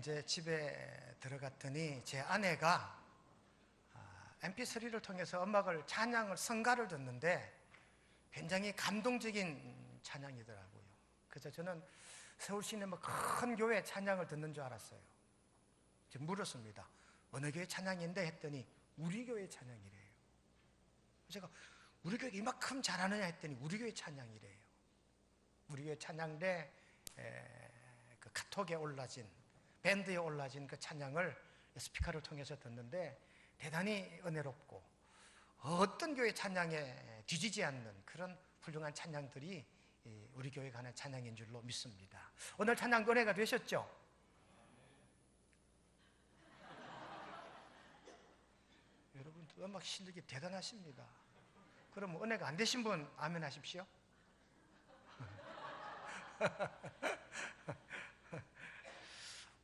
이제 집에 들어갔더니 제 아내가 MP3를 통해서 음악을, 찬양을, 성가를 듣는데 굉장히 감동적인 찬양이더라고요. 그래서 저는 서울 시내 큰 교회 찬양을 듣는 줄 알았어요. 제가 물었습니다. 어느 교회 찬양인데 했더니 우리 교회 찬양이래요. 제가 우리 교회 이만큼 잘하느냐 했더니 우리 교회 찬양이래요. 우리 교회 찬양대 그 카톡에 올라진, 밴드에 올라진 그 찬양을 스피커를 통해서 듣는데 대단히 은혜롭고 어떤 교회 찬양에 뒤지지 않는 그런 훌륭한 찬양들이 우리 교회에 가는 찬양인 줄로 믿습니다. 오늘 찬양도 은혜가 되셨죠? 여러분 음악 실력이 대단하십니다. 그럼 은혜가 안 되신 분 아멘 하십시오.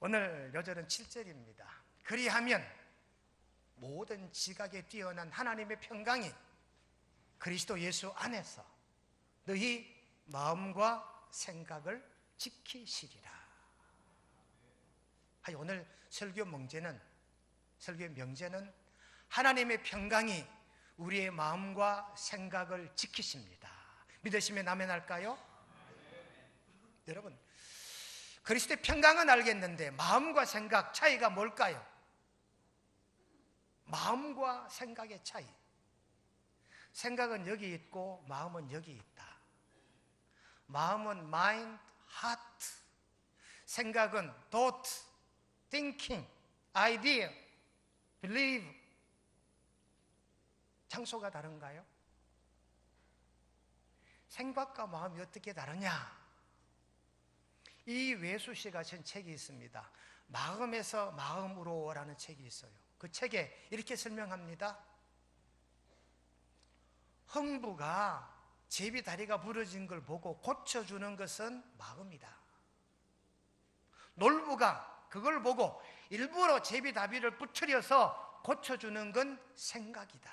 오늘 요절은 7절입니다. 그리하면 모든 지각에 뛰어난 하나님의 평강이 그리스도 예수 안에서 너희 마음과 생각을 지키시리라. 오늘 설교 명제는 하나님의 평강이 우리의 마음과 생각을 지키십니다. 믿으시면 아멘 할까요? 여러분, 그리스도의 평강은 알겠는데 마음과 생각 차이가 뭘까요? 마음과 생각의 차이. 생각은 여기 있고 마음은 여기 있다. 마음은 mind, heart. 생각은 thought, thinking, idea, believe. 장소가 다른가요? 생각과 마음이 어떻게 다르냐? 이외수 씨가 쓴 책이 있습니다. 마음에서 마음으로라는 책이 있어요. 그 책에 이렇게 설명합니다. 흥부가 제비 다리가 부러진 걸 보고 고쳐주는 것은 마음이다. 놀부가 그걸 보고 일부러 제비 다리를 부풀려서 고쳐주는 건 생각이다.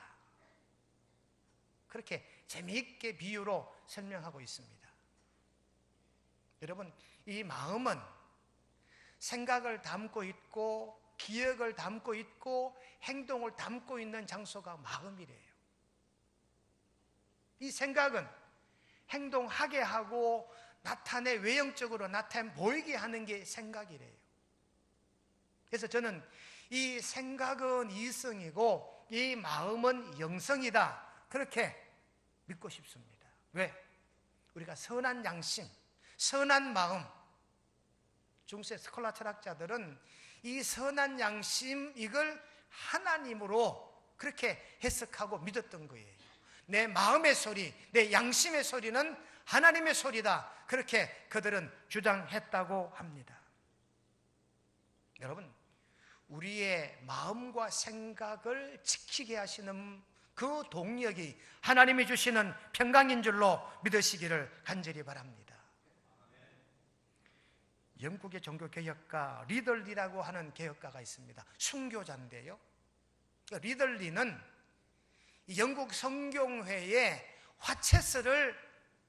그렇게 재미있게 비유로 설명하고 있습니다. 여러분, 이 마음은 생각을 담고 있고 기억을 담고 있고 행동을 담고 있는 장소가 마음이래요. 이 생각은 행동하게 하고 외형적으로 나타내 보이게 하는 게 생각이래요. 그래서 저는 이 생각은 이성이고 이 마음은 영성이다, 그렇게 믿고 싶습니다. 왜? 우리가 선한 양심, 선한 마음, 중세 스콜라 철학자들은 이 선한 양심, 이걸 하나님으로 그렇게 해석하고 믿었던 거예요. 내 마음의 소리, 내 양심의 소리는 하나님의 소리다, 그렇게 그들은 주장했다고 합니다. 여러분, 우리의 마음과 생각을 지키게 하시는 그 동력이 하나님이 주시는 평강인 줄로 믿으시기를 간절히 바랍니다. 영국의 종교개혁가 리들리라고 하는 개혁가가 있습니다. 순교자인데요, 리들리는 영국 성경회의 화채설을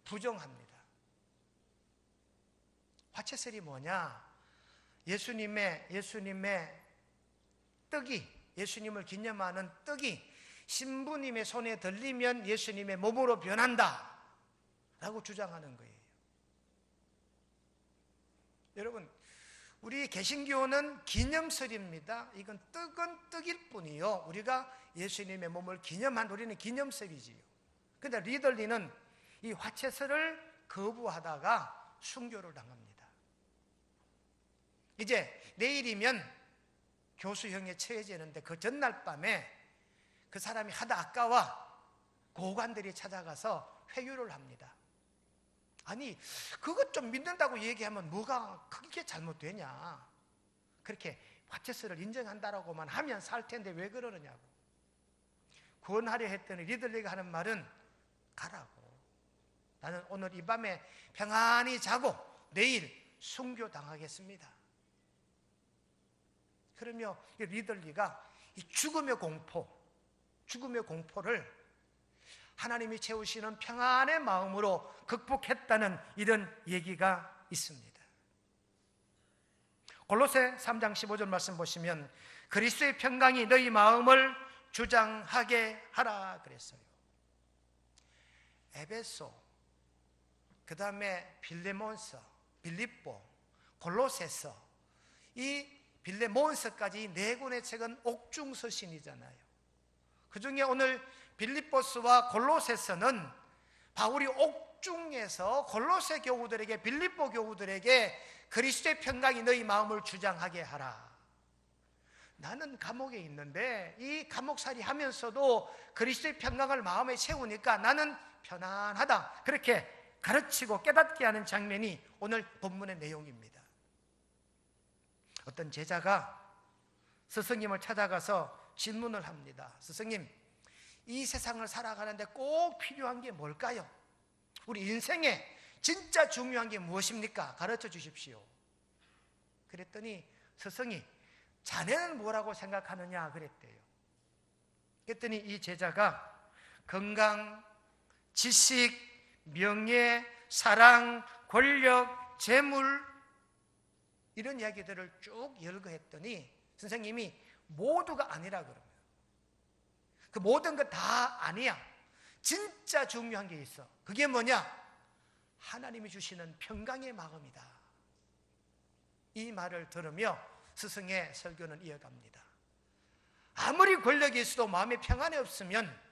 부정합니다. 화채설이 뭐냐? 예수님의 떡이, 예수님을 기념하는 떡이 신부님의 손에 들리면 예수님의 몸으로 변한다 라고 주장하는 거예요. 여러분, 우리 개신교는 기념설입니다. 이건 떡은 떡일 뿐이요, 우리가 예수님의 몸을 기념한, 우리는 기념설이지요. 그런데 리들리는 이 화채설을 거부하다가 순교를 당합니다. 이제 내일이면 교수형에 처해지는데 그 전날 밤에 그 사람이 하다 아까워 고관들이 찾아가서 회유를 합니다. 아니, 그것 좀 믿는다고 얘기하면 뭐가 크게 잘못되냐? 그렇게 화채설을 인정한다라고만 하면 살 텐데 왜 그러느냐고 구원하려 했더니 리들리가 하는 말은 가라고. 나는 오늘 이 밤에 평안히 자고 내일 순교당하겠습니다. 그러며 리들리가 이 죽음의 공포를 하나님이 채우시는 평안의 마음으로 극복했다는 이런 얘기가 있습니다. 골로새 3장 15절 말씀 보시면 그리스도의 평강이 너희 마음을 주장하게 하라 그랬어요. 에베소, 그 다음에 빌레몬서, 빌립보, 골로새서, 이 빌레몬서까지 네 권의 책은 옥중서신이잖아요. 그 중에 오늘 빌립보서와 골로새서는 바울이 옥중에서 골로새 교우들에게, 빌립보 교우들에게 그리스도의 평강이 너희 마음을 주장하게 하라. 나는 감옥에 있는데 이 감옥살이 하면서도 그리스도의 평강을 마음에 채우니까 나는 편안하다, 그렇게 가르치고 깨닫게 하는 장면이 오늘 본문의 내용입니다. 어떤 제자가 스승님을 찾아가서 질문을 합니다. 스승님, 이 세상을 살아가는데 꼭 필요한 게 뭘까요? 우리 인생에 진짜 중요한 게 무엇입니까? 가르쳐 주십시오. 그랬더니 스승이 자네는 뭐라고 생각하느냐 그랬대요. 그랬더니 이 제자가 건강, 지식, 명예, 사랑, 권력, 재물, 이런 이야기들을 쭉 열거했더니 선생님이 모두가 아니라 그러면, 그 모든 것 다 아니야. 진짜 중요한 게 있어. 그게 뭐냐? 하나님이 주시는 평강의 마음이다. 이 말을 들으며 스승의 설교는 이어갑니다. 아무리 권력이 있어도 마음에 평안이 없으면,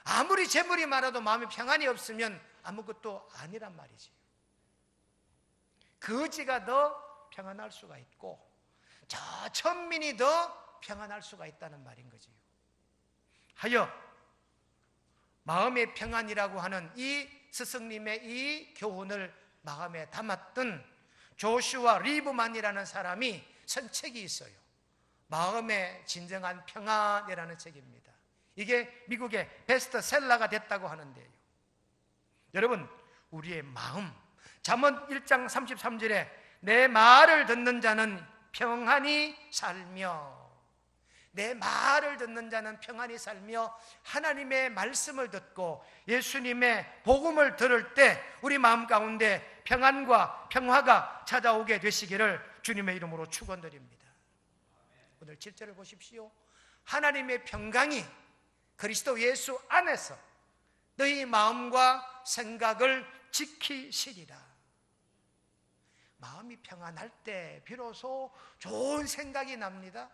아무리 재물이 많아도 마음에 평안이 없으면 아무것도 아니란 말이지. 거지가 더 평안할 수가 있고 저 천민이 더 평안할 수가 있다는 말인 거지요. 하여 마음의 평안이라고 하는 이 스승님의 이 교훈을 마음에 담았던 조슈아 리브만이라는 사람이 쓴 책이 있어요. 마음의 진정한 평안이라는 책입니다. 이게 미국의 베스트셀러가 됐다고 하는데요. 여러분, 우리의 마음, 잠언 1장 33절에 내 말을 듣는 자는 평안히 살며, 내 말을 듣는 자는 평안히 살며, 하나님의 말씀을 듣고 예수님의 복음을 들을 때 우리 마음 가운데 평안과 평화가 찾아오게 되시기를 주님의 이름으로 축원드립니다. 오늘 7절을 보십시오. 하나님의 평강이 그리스도 예수 안에서 너희 마음과 생각을 지키시리라. 마음이 평안할 때 비로소 좋은 생각이 납니다.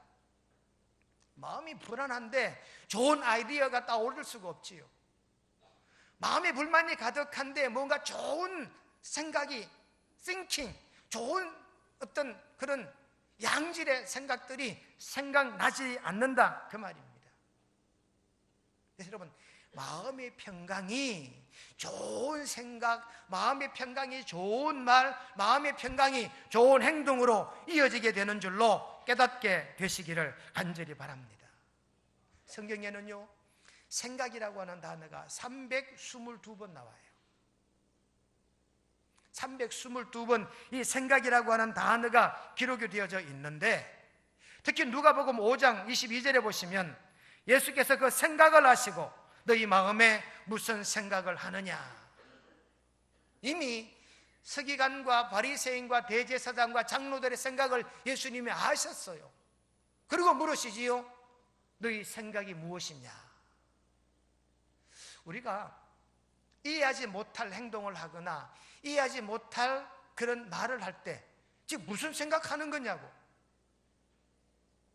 마음이 불안한데 좋은 아이디어가 떠오를 수가 없지요. 마음에 불만이 가득한데 뭔가 좋은 생각이, thinking, 좋은 어떤 그런 양질의 생각들이 생각나지 않는다, 그 말입니다. 그래서 여러분, 마음의 평강이 좋은 생각, 마음의 평강이 좋은 말, 마음의 평강이 좋은 행동으로 이어지게 되는 줄로 깨닫게 되시기를 간절히 바랍니다. 성경에는요, 생각이라고 하는 단어가 322번 나와요. 322번 이 생각이라고 하는 단어가 기록이 되어져 있는데, 특히 누가복음 5장 22절에 보시면 예수께서 그 생각을 하시고 너희 마음에 무슨 생각을 하느냐, 이미 서기관과 바리새인과 대제사장과 장로들의 생각을 예수님이 아셨어요. 그리고 물으시지요. 너희 생각이 무엇이냐? 우리가 이해하지 못할 행동을 하거나 이해하지 못할 그런 말을 할 때 지금 무슨 생각하는 거냐고,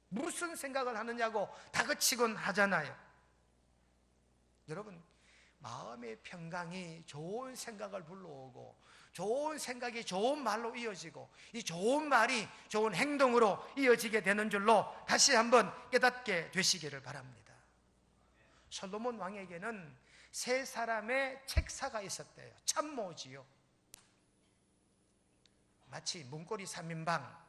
무슨 생각을 하느냐고 다그치곤 하잖아요. 여러분, 마음의 평강이 좋은 생각을 불러오고 좋은 생각이 좋은 말로 이어지고 이 좋은 말이 좋은 행동으로 이어지게 되는 줄로 다시 한번 깨닫게 되시기를 바랍니다. 솔로몬 왕에게는 세 사람의 책사가 있었대요. 참모지요. 마치 문고리 3인방,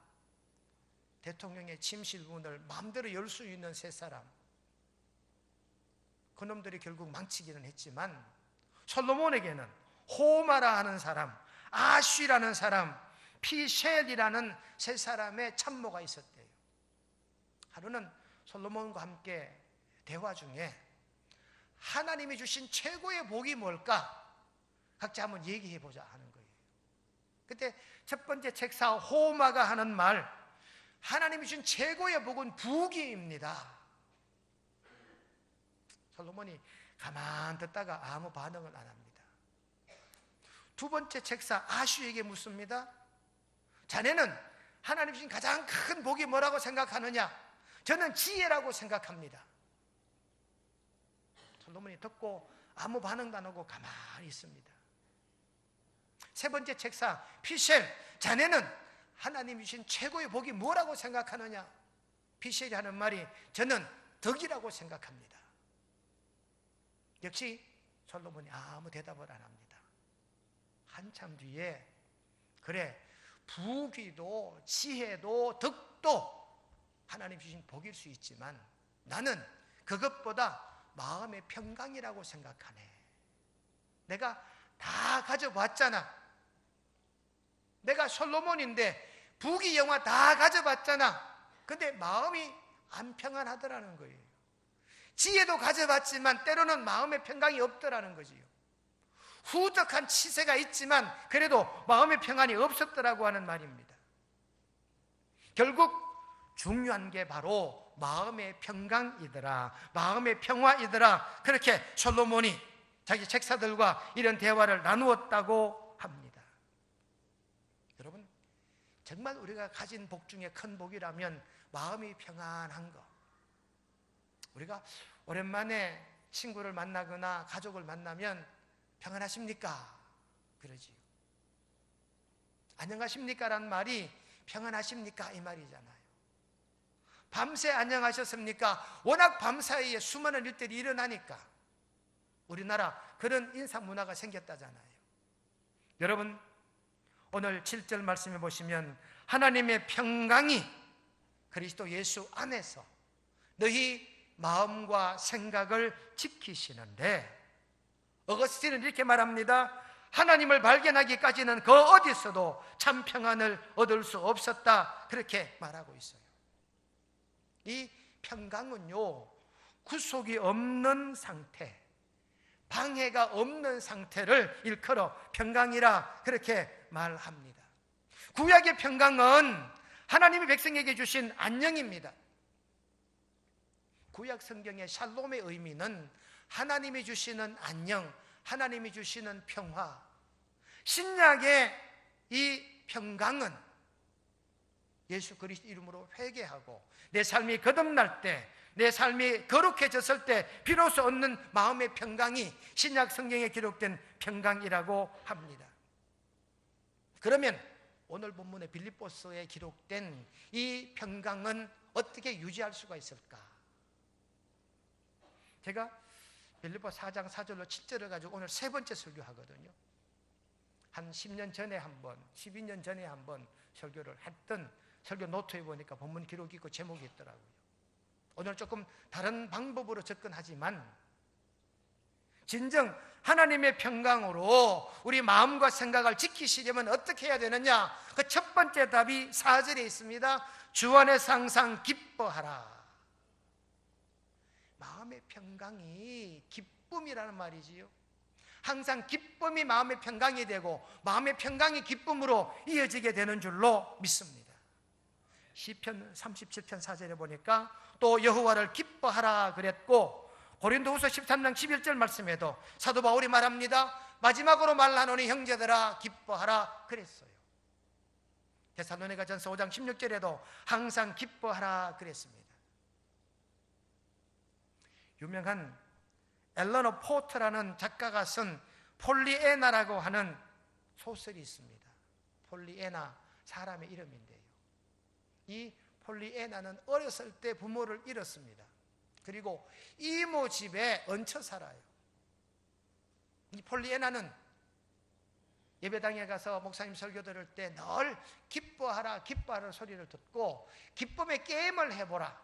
대통령의 침실 문을 마음대로 열 수 있는 세 사람. 그놈들이 결국 망치기는 했지만 솔로몬에게는 호마라 하는 사람, 아쉬라는 사람, 피셸이라는 세 사람의 참모가 있었대요. 하루는 솔로몬과 함께 대화 중에 하나님이 주신 최고의 복이 뭘까? 각자 한번 얘기해 보자 하는 거예요. 그때 첫 번째 책사 호마가 하는 말, 하나님이 주신 최고의 복은 부귀입니다. 솔로몬이 가만 듣다가 아무 반응을 안 합니다. 두 번째 책사 아슈에게 묻습니다. 자네는 하나님 주신 가장 큰 복이 뭐라고 생각하느냐? 저는 지혜라고 생각합니다. 솔로몬이 듣고 아무 반응도 안 하고 가만히 있습니다. 세 번째 책사 피셸, 자네는 하나님이 주신 최고의 복이 뭐라고 생각하느냐? 피셸이 하는 말이 저는 덕이라고 생각합니다. 역시 솔로몬이 아무 대답을 안 합니다. 한참 뒤에 그래, 부귀도 지혜도 덕도 하나님 주신 복일 수 있지만 나는 그것보다 마음의 평강이라고 생각하네. 내가 다 가져봤잖아. 내가 솔로몬인데 부귀 영화 다 가져봤잖아. 근데 마음이 안 평안하더라는 거예요. 지혜도 가져봤지만 때로는 마음의 평강이 없더라는 거지요. 후덕한 치세가 있지만 그래도 마음의 평안이 없었더라고 하는 말입니다. 결국 중요한 게 바로 마음의 평강이더라, 마음의 평화이더라. 그렇게 솔로몬이 자기 책사들과 이런 대화를 나누었다고 합니다. 여러분, 정말 우리가 가진 복 중에 큰 복이라면 마음이 평안한 거. 우리가 오랜만에 친구를 만나거나 가족을 만나면 평안하십니까? 그러지요. 안녕하십니까? 라는 말이 평안하십니까? 이 말이잖아요. 밤새 안녕하셨습니까? 워낙 밤사이에 수많은 일들이 일어나니까 우리나라 그런 인사 문화가 생겼다잖아요. 여러분, 오늘 7절 말씀해 보시면 하나님의 평강이 그리스도 예수 안에서 너희 마음과 생각을 지키시는데, 어거스틴은 이렇게 말합니다. 하나님을 발견하기까지는 그 어디서도 참 평안을 얻을 수 없었다. 그렇게 말하고 있어요. 이 평강은요, 구속이 없는 상태, 방해가 없는 상태를 일컬어 평강이라 그렇게 말합니다. 구약의 평강은 하나님이 백성에게 주신 안녕입니다. 구약 성경의 샬롬의 의미는 하나님이 주시는 안녕, 하나님이 주시는 평화. 신약의 이 평강은 예수 그리스도 이름으로 회개하고 내 삶이 거듭날 때, 내 삶이 거룩해졌을 때 비로소 얻는 마음의 평강이 신약 성경에 기록된 평강이라고 합니다. 그러면 오늘 본문의 빌립보서에 기록된 이 평강은 어떻게 유지할 수가 있을까? 제가 빌립보 4장 4절로 7절을 가지고 오늘 세 번째 설교하거든요. 한 10년 전에 한 번, 12년 전에 한 번 설교를 했던 설교 노트에 보니까 본문 기록이 있고 제목이 있더라고요. 오늘 조금 다른 방법으로 접근하지만 진정 하나님의 평강으로 우리 마음과 생각을 지키시려면 어떻게 해야 되느냐? 그 첫 번째 답이 4절에 있습니다. 주 안에서 항상 기뻐하라. 마음의 평강이 기쁨이라는 말이지요. 항상 기쁨이 마음의 평강이 되고 마음의 평강이 기쁨으로 이어지게 되는 줄로 믿습니다. 시편 37편 4절에 보니까 또 여호와를 기뻐하라 그랬고, 고린도후서 13장 11절 말씀에도 사도 바울이 말합니다. 마지막으로 말하노니 형제들아 기뻐하라 그랬어요. 데살로니가전서 5장 16절에도 항상 기뻐하라 그랬습니다. 유명한 엘러너 포트라는 작가가 쓴 폴리애나라고 하는 소설이 있습니다. 폴리애나, 사람의 이름인데요. 이 폴리애나는 어렸을 때 부모를 잃었습니다. 그리고 이모 집에 얹혀 살아요. 이 폴리애나는 예배당에 가서 목사님 설교 들을 때 늘 기뻐하라 기뻐하라 소리를 듣고 기쁨의 게임을 해보라,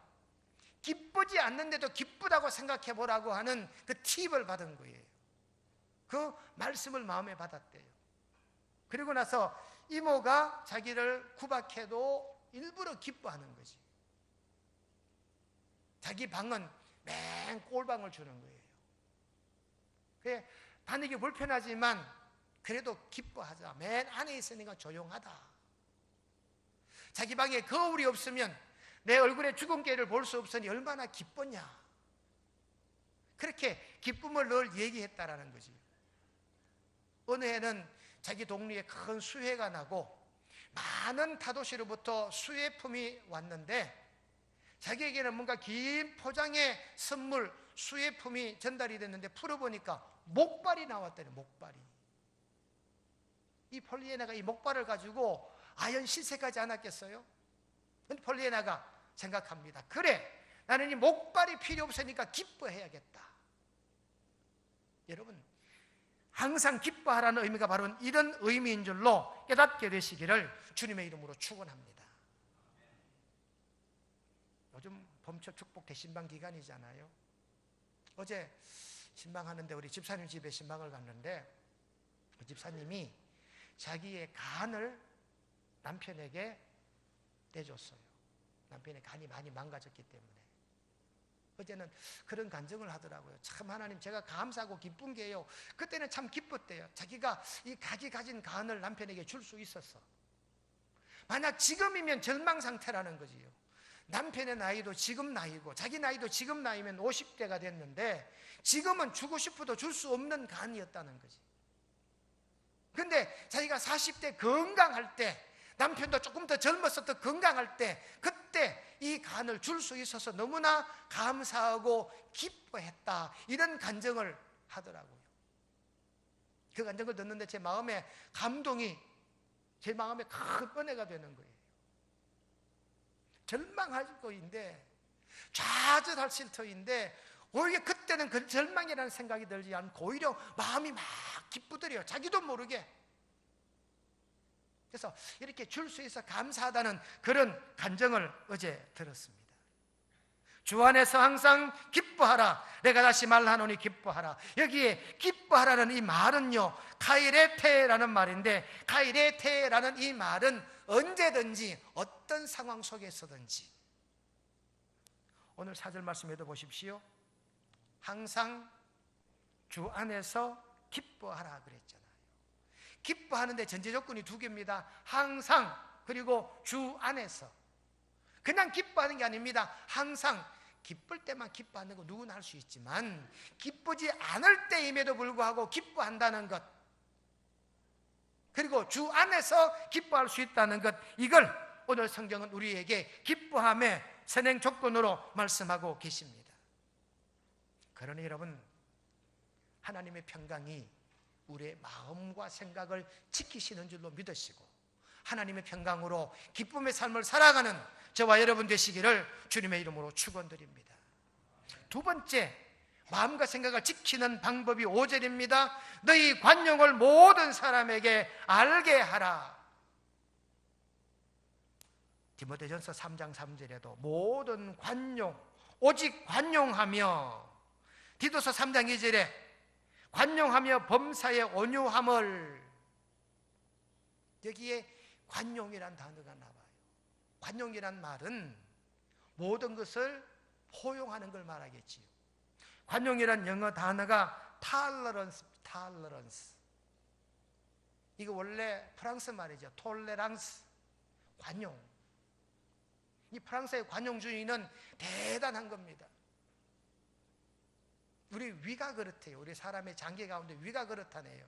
기쁘지 않는데도 기쁘다고 생각해 보라고 하는 그 팁을 받은 거예요. 그 말씀을 마음에 받았대요. 그리고 나서 이모가 자기를 구박해도 일부러 기뻐하는 거지. 자기 방은 맨 꼴방을 주는 거예요. 그래, 다니기 불편하지만 그래도 기뻐하자. 맨 안에 있으니까 조용하다. 자기 방에 거울이 없으면 내 얼굴에 죽은 깨를 볼 수 없으니 얼마나 기뻤냐. 그렇게 기쁨을 늘 얘기했다라는 거지. 어느 해는 자기 동리에 큰 수해가 나고 많은 타도시로부터 수해품이 왔는데 자기에게는 뭔가 긴 포장의 선물, 수해품이 전달이 됐는데 풀어보니까 목발이 나왔다네. 목발이. 이 폴리에나가 이 목발을 가지고 아연 실색하지 않았겠어요? 근데 폴리에나가 생각합니다. 그래, 나는 이 목발이 필요 없으니까 기뻐해야겠다. 여러분, 항상 기뻐하라는 의미가 바로 이런 의미인 줄로 깨닫게 되시기를 주님의 이름으로 축원합니다. 요즘 봄철 축복 대신방 기간이잖아요. 어제 신방하는데 우리 집사님 집에 신방을 갔는데 그 집사님이 자기의 간을 남편에게 떼줬어요. 남편의 간이 많이 망가졌기 때문에. 어제는 그런 간증을 하더라고요. 참 하나님, 제가 감사하고 기쁜 게요, 그때는 참 기뻤대요. 자기가 이 가진 간을 남편에게 줄 수 있었어. 만약 지금이면 절망 상태라는 거지요. 남편의 나이도 지금 나이고 자기 나이도 지금 나이면 50대가 됐는데 지금은 주고 싶어도 줄 수 없는 간이었다는 거지. 근데 자기가 40대 건강할 때, 남편도 조금 더 젊어서 더 건강할 때, 그때 이 간을 줄 수 있어서 너무나 감사하고 기뻐했다, 이런 간증을 하더라고요. 그 간증을 듣는데 제 마음에 감동이, 제 마음에 큰 은혜가 되는 거예요. 절망할 터인데, 좌절할 터인데 오히려 그때는 그 절망이라는 생각이 들지 않고 오히려 마음이 막 기쁘더래요. 자기도 모르게. 그래서 이렇게 줄 수 있어 감사하다는 그런 간증을 어제 들었습니다. 주 안에서 항상 기뻐하라. 내가 다시 말하노니 기뻐하라. 여기에 기뻐하라는 이 말은요, 카이레테라는 말인데, 카이레테라는 이 말은 언제든지 어떤 상황 속에서든지. 오늘 4절 말씀에도 보십시오. 항상 주 안에서 기뻐하라 그랬잖아요. 기뻐하는데 전제 조건이 두 개입니다. 항상, 그리고 주 안에서. 그냥 기뻐하는 게 아닙니다. 항상. 기쁠 때만 기뻐하는 거 누구나 할 수 있지만 기쁘지 않을 때임에도 불구하고 기뻐한다는 것, 그리고 주 안에서 기뻐할 수 있다는 것, 이걸 오늘 성경은 우리에게 기뻐함의 선행 조건으로 말씀하고 계십니다. 그러니 여러분, 하나님의 평강이 우리의 마음과 생각을 지키시는 줄로 믿으시고 하나님의 평강으로 기쁨의 삶을 살아가는 저와 여러분 되시기를 주님의 이름으로 축원드립니다. 두 번째, 마음과 생각을 지키는 방법이 5절입니다. 너희 관용을 모든 사람에게 알게 하라. 디모데전서 3장 3절에도 모든 관용, 오직 관용하며, 디도서 3장 2절에 관용하며 범사에 온유함을, 여기에 관용이란 단어가 나와요. 관용이란 말은 모든 것을 포용하는 걸 말하겠지요. 관용이란 영어 단어가 tolerance. 이거 원래 프랑스 말이죠. 톨레랑스, 관용. 이 프랑스의 관용주의는 대단한 겁니다. 우리 위가 그렇대요. 우리 사람의 장기 가운데 위가 그렇다네요.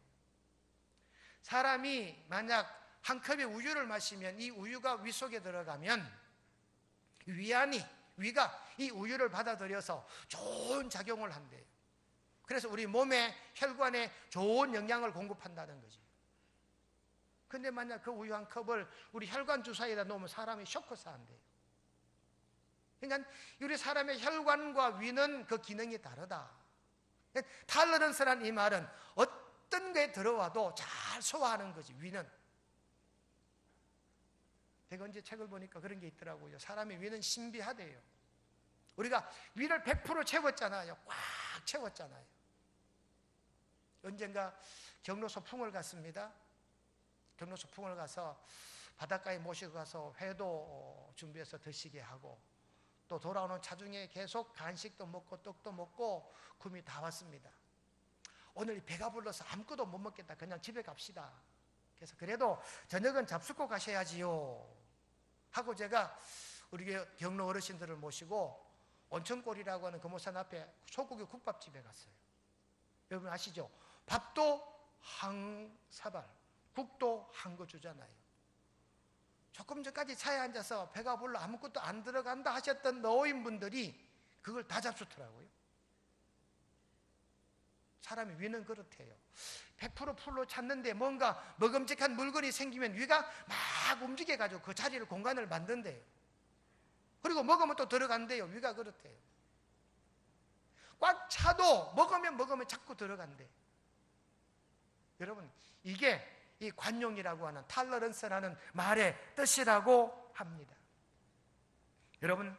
사람이 만약 한 컵의 우유를 마시면 이 우유가 위 속에 들어가면 위가 이 우유를 받아들여서 좋은 작용을 한대요. 그래서 우리 몸에, 혈관에 좋은 영양을 공급한다는 거죠. 근데 만약 그 우유 한 컵을 우리 혈관 주사에다 놓으면 사람이 쇼크스 한대요. 그러니까 우리 사람의 혈관과 위는 그 기능이 다르다. 탈러런스란 이 말은 어떤 게 들어와도 잘 소화하는 거지, 위는. 제가 언제 책을 보니까 그런 게 있더라고요. 사람의 위는 신비하대요. 우리가 위를 100% 채웠잖아요. 꽉 채웠잖아요. 언젠가 경로 소풍을 갔습니다. 경로 소풍을 가서 바닷가에 모시고 가서 회도 준비해서 드시게 하고, 또 돌아오는 차중에 계속 간식도 먹고 떡도 먹고 금이 다 왔습니다. 오늘 배가 불러서 아무것도 못 먹겠다. 그냥 집에 갑시다. 그래서 그래도 저녁은 잡수고 가셔야지요. 하고 제가 우리 경로 어르신들을 모시고 온천골이라고 하는 금오산 앞에 소고기 국밥집에 갔어요. 여러분 아시죠? 밥도 한 사발, 국도 한 거 주잖아요. 조금 전까지 차에 앉아서 배가 불러 아무것도 안 들어간다 하셨던 노인분들이 그걸 다 잡수더라고요. 사람이 위는 그렇대요. 100% 풀로 찼는데 뭔가 먹음직한 물건이 생기면 위가 막 움직여가지고 그 자리를 공간을 만든대요. 그리고 먹으면 또 들어간대요. 위가 그렇대요. 꽉 차도 먹으면 자꾸 들어간대. 여러분 이게 이 관용이라고 하는 탈러런스라는 말의 뜻이라고 합니다. 여러분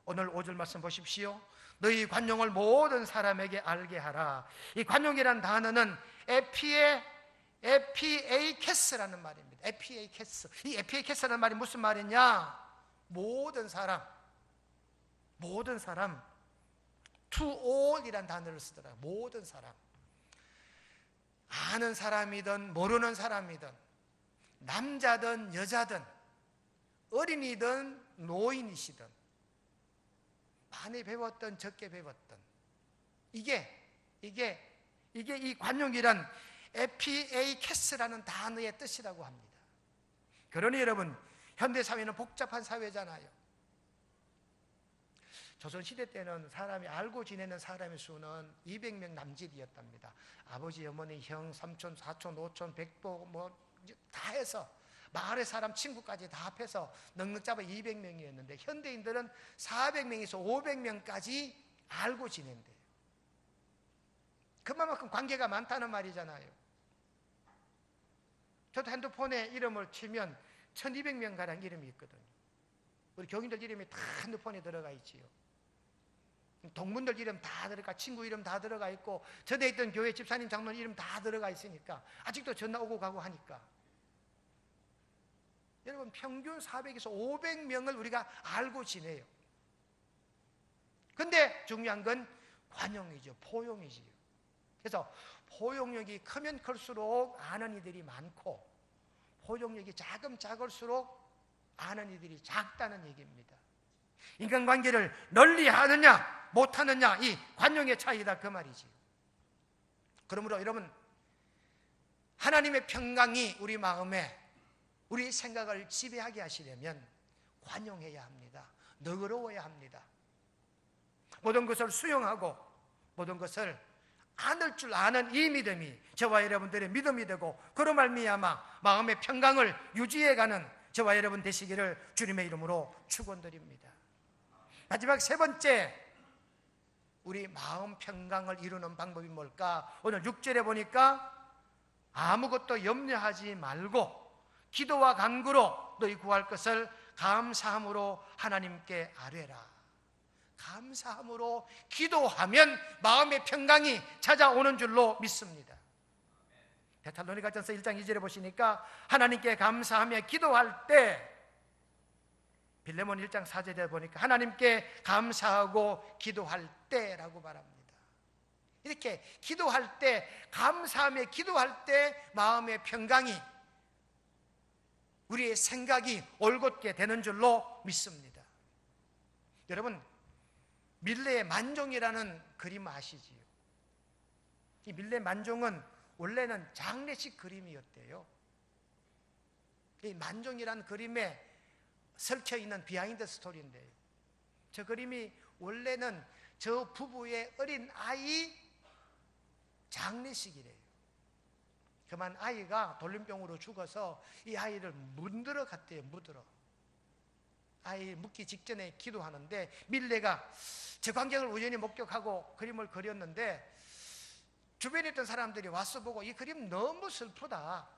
오늘 5절 말씀 보십시오. 너희 관용을 모든 사람에게 알게 하라. 이 관용이라는 단어는 에피에이케스라는 말입니다. 에피에이케스. 이 에피에이케스라는 말이 무슨 말이냐? 모든 사람 to all이라는 단어를 쓰더라고요. 모든 사람. 아는 사람이든 모르는 사람이든 남자든 여자든 어린이든 노인이시든 많이 배웠든 적게 배웠든 이게 이 관용이란 에피에이케스라는 단어의 뜻이라고 합니다. 그러니 여러분 현대사회는 복잡한 사회잖아요. 조선시대 때는 사람이 알고 지내는 사람의 수는 200명 남짓이었답니다. 아버지, 어머니, 형, 삼촌, 사촌, 오촌, 백보 뭐 다 해서 마을의 사람, 친구까지 다 합해서 넉넉 잡아 200명이었는데 현대인들은 400명에서 500명까지 알고 지낸대요. 그만큼 관계가 많다는 말이잖아요. 저도 핸드폰에 이름을 치면 1200명가량 이름이 있거든요. 우리 교인들 이름이 다 핸드폰에 들어가 있지요. 동문들 이름 다 들어가, 친구 이름 다 들어가 있고 전에 있던 교회 집사님, 장로님 이름 다 들어가 있으니까 아직도 전화 오고 가고 하니까 여러분 평균 400에서 500명을 우리가 알고 지내요. 근데 중요한 건 관용이죠. 포용이지요. 그래서 포용력이 크면 클수록 아는 이들이 많고 포용력이 작을수록 아는 이들이 작다는 얘기입니다. 인간관계를 널리 하느냐 못하느냐 이 관용의 차이다 그 말이지. 그러므로 여러분 하나님의 평강이 우리 마음에 우리 생각을 지배하게 하시려면 관용해야 합니다. 너그러워야 합니다. 모든 것을 수용하고 모든 것을 안을 줄 아는 이 믿음이 저와 여러분들의 믿음이 되고 그로 말미암아 마음의 평강을 유지해가는 저와 여러분 되시기를 주님의 이름으로 축원드립니다. 마지막 세 번째 우리 마음 평강을 이루는 방법이 뭘까? 오늘 6절에 보니까 아무것도 염려하지 말고 기도와 간구로 너희 구할 것을 감사함으로 하나님께 아뢰라. 감사함으로 기도하면 마음의 평강이 찾아오는 줄로 믿습니다. 데살로니가전서 1장 2절에 보시니까 하나님께 감사하며 기도할 때, 빌레몬 1장 4절에 보니까 하나님께 감사하고 기도할 때라고 말합니다. 이렇게 기도할 때, 감사하며 기도할 때 마음의 평강이, 우리의 생각이 올곧게 되는 줄로 믿습니다. 여러분 밀레의 만종이라는 그림 아시지요? 이 밀레 만종은 원래는 장례식 그림이었대요. 이 만종이라는 그림에 설쳐 있는 비하인드 스토리인데요. 저 그림이 원래는 저 부부의 어린 아이 장례식이래요. 그만 아이가 돌림병으로 죽어서 이 아이를 문들어 갔대요. 묻으러. 아이 묻기 직전에 기도하는데 밀레가 저 광경을 우연히 목격하고 그림을 그렸는데 주변에 있던 사람들이 와서 보고 이 그림 너무 슬프다.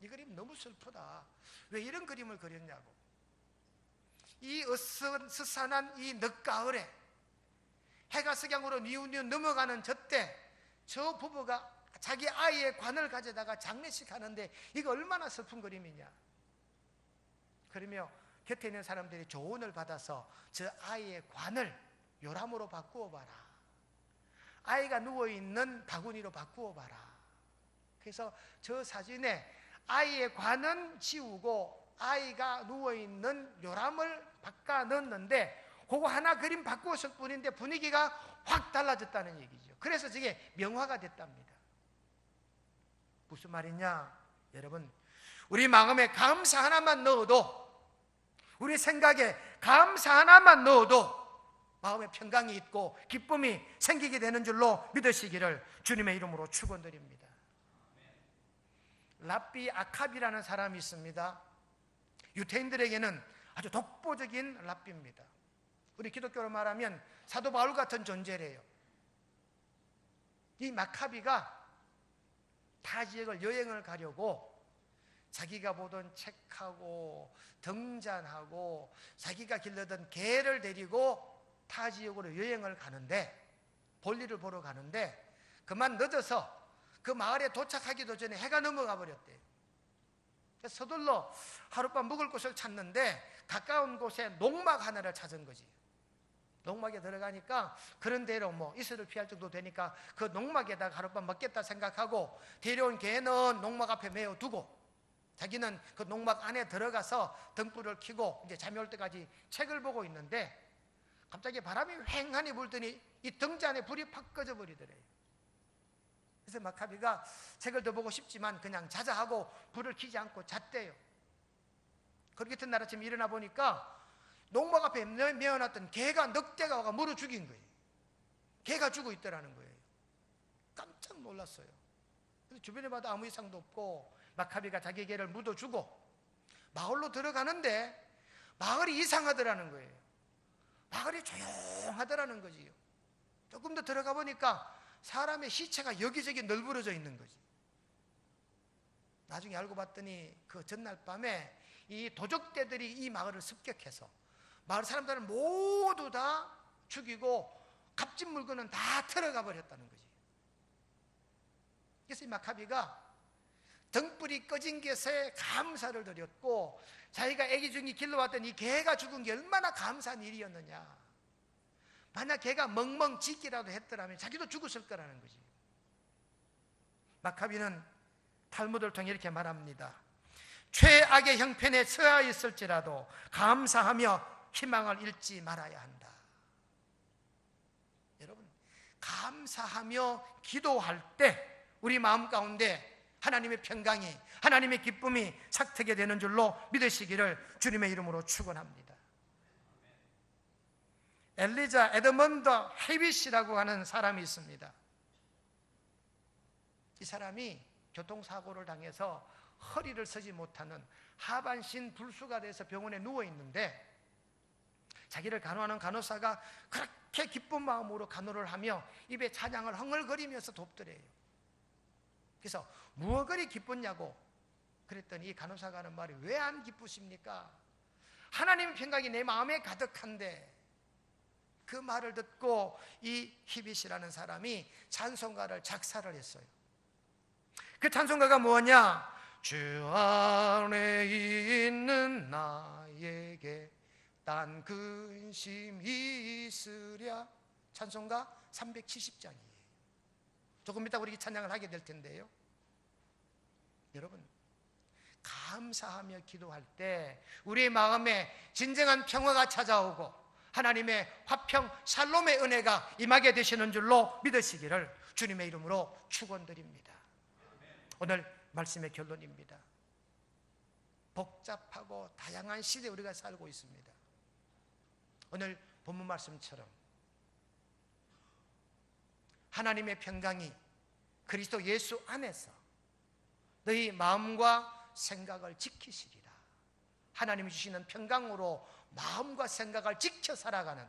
이 그림 너무 슬프다. 왜 이런 그림을 그렸냐고. 이 스산한 이 늦가을에 해가 석양으로 뉘우뉘우 넘어가는 저때 저 부부가 자기 아이의 관을 가져다가 장례식 하는데 이거 얼마나 슬픈 그림이냐. 그러며 곁에 있는 사람들이 조언을 받아서 저 아이의 관을 요람으로 바꾸어 봐라. 아이가 누워있는 바구니로 바꾸어 봐라. 그래서 저 사진에 아이의 관은 지우고 아이가 누워있는 요람을 바꿔 넣었는데 그거 하나 그림 바꾸었을 뿐인데 분위기가 확 달라졌다는 얘기죠. 그래서 저게 명화가 됐답니다. 무슨 말이냐? 여러분, 우리 마음에 감사 하나만 넣어도, 우리 생각에 감사 하나만 넣어도 마음에 평강이 있고 기쁨이 생기게 되는 줄로 믿으시기를 주님의 이름으로 축원드립니다. 랍비 아캅이라는 사람이 있습니다. 유대인들에게는 아주 독보적인 랍비입니다. 우리 기독교로 말하면 사도 바울 같은 존재래요. 이 마카비가 타 지역을 여행을 가려고 자기가 보던 책하고 등잔하고 자기가 길러던 개를 데리고 타 지역으로 여행을 가는데, 볼일을 보러 가는데 그만 늦어서 그 마을에 도착하기도 전에 해가 넘어가 버렸대요. 그래서 서둘러 하룻밤 묵을 곳을 찾는데 가까운 곳에 농막 하나를 찾은 거지. 농막에 들어가니까 그런 대로 뭐 이슬을 피할 정도 되니까 그 농막에다가 하룻밤 먹겠다 생각하고 데려온 개는 농막 앞에 메어두고 자기는 그 농막 안에 들어가서 등불을 켜고 이제 잠이 올 때까지 책을 보고 있는데 갑자기 바람이 휑하니 불더니 이 등잔에 불이 팍 꺼져 버리더래요. 그래서 마카비가 책을 더 보고 싶지만 그냥 자자 하고 불을 켜지 않고 잤대요. 그렇게 이튿날 아침에 일어나 보니까 농막 앞에 메어놨던 개가 늑대가 와가 물어 죽인 거예요. 개가 죽어 있더라는 거예요. 깜짝 놀랐어요. 그래서 주변에 봐도 아무 이상도 없고 마카비가 자기 개를 묻어주고 마을로 들어가는데 마을이 이상하더라는 거예요. 마을이 조용하더라는 거지요. 조금 더 들어가 보니까 사람의 시체가 여기저기 널브러져 있는 거지. 나중에 알고 봤더니 그 전날 밤에 이 도적대들이 이 마을을 습격해서 마을 사람들을 모두 다 죽이고 값진 물건은 다 털어가 버렸다는 거지. 그래서 이 마카비가 등불이 꺼진 것에 감사를 드렸고 자기가 아기 중에 길러왔던 이 개가 죽은 게 얼마나 감사한 일이었느냐. 만약 개가 멍멍 짖기라도 했더라면 자기도 죽었을 거라는 거지. 마카비는 탈무드를 통해 이렇게 말합니다. 최악의 형편에 처해 있을지라도 감사하며 희망을 잃지 말아야 한다. 여러분, 감사하며 기도할 때 우리 마음 가운데 하나님의 평강이, 하나님의 기쁨이 삭트게 되는 줄로 믿으시기를 주님의 이름으로 축원합니다. 엘리자 에드먼드 헤빗이라고 하는 사람이 있습니다. 이 사람이 교통사고를 당해서 허리를 서지 못하는 하반신 불수가 돼서 병원에 누워 있는데 자기를 간호하는 간호사가 그렇게 기쁜 마음으로 간호를 하며 입에 찬양을 흥얼거리면서 돕더래요. 그래서 무엇 그리 기쁘냐고 그랬더니 이 간호사가 하는 말이 왜 안 기쁘십니까? 하나님의 평강이 내 마음에 가득한데. 그 말을 듣고 이 히빗이라는 사람이 찬송가를 작사를 했어요. 그 찬송가가 뭐냐? 주 안에 있는 나에게 딴 근심이 있으랴. 찬송가 370장이에요. 조금 이따 우리 찬양을 하게 될 텐데요. 여러분, 감사하며 기도할 때 우리의 마음에 진정한 평화가 찾아오고 하나님의 화평 샬롬의 은혜가 임하게 되시는 줄로 믿으시기를 주님의 이름으로 축원드립니다. 오늘 말씀의 결론입니다. 복잡하고 다양한 시대에 우리가 살고 있습니다. 오늘 본문 말씀처럼 하나님의 평강이 그리스도 예수 안에서 너희 마음과 생각을 지키시리라. 하나님이 주시는 평강으로 마음과 생각을 지켜 살아가는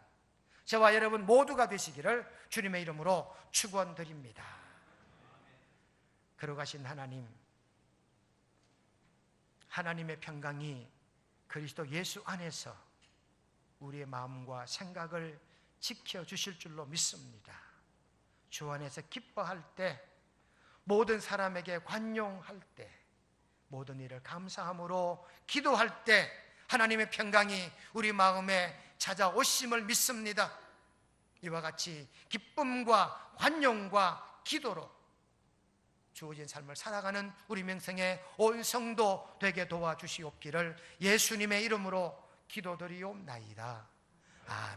저와 여러분 모두가 되시기를 주님의 이름으로 축원드립니다. 거룩하신 하나님, 하나님의 평강이 그리스도 예수 안에서 우리의 마음과 생각을 지켜주실 줄로 믿습니다. 주 안에서 기뻐할 때, 모든 사람에게 관용할 때, 모든 일을 감사함으로 기도할 때 하나님의 평강이 우리 마음에 찾아오심을 믿습니다. 이와 같이 기쁨과 관용과 기도로 주어진 삶을 살아가는 우리 명성의 온 성도 되게 도와주시옵기를 예수님의 이름으로 기도드리옵나이다. 아멘.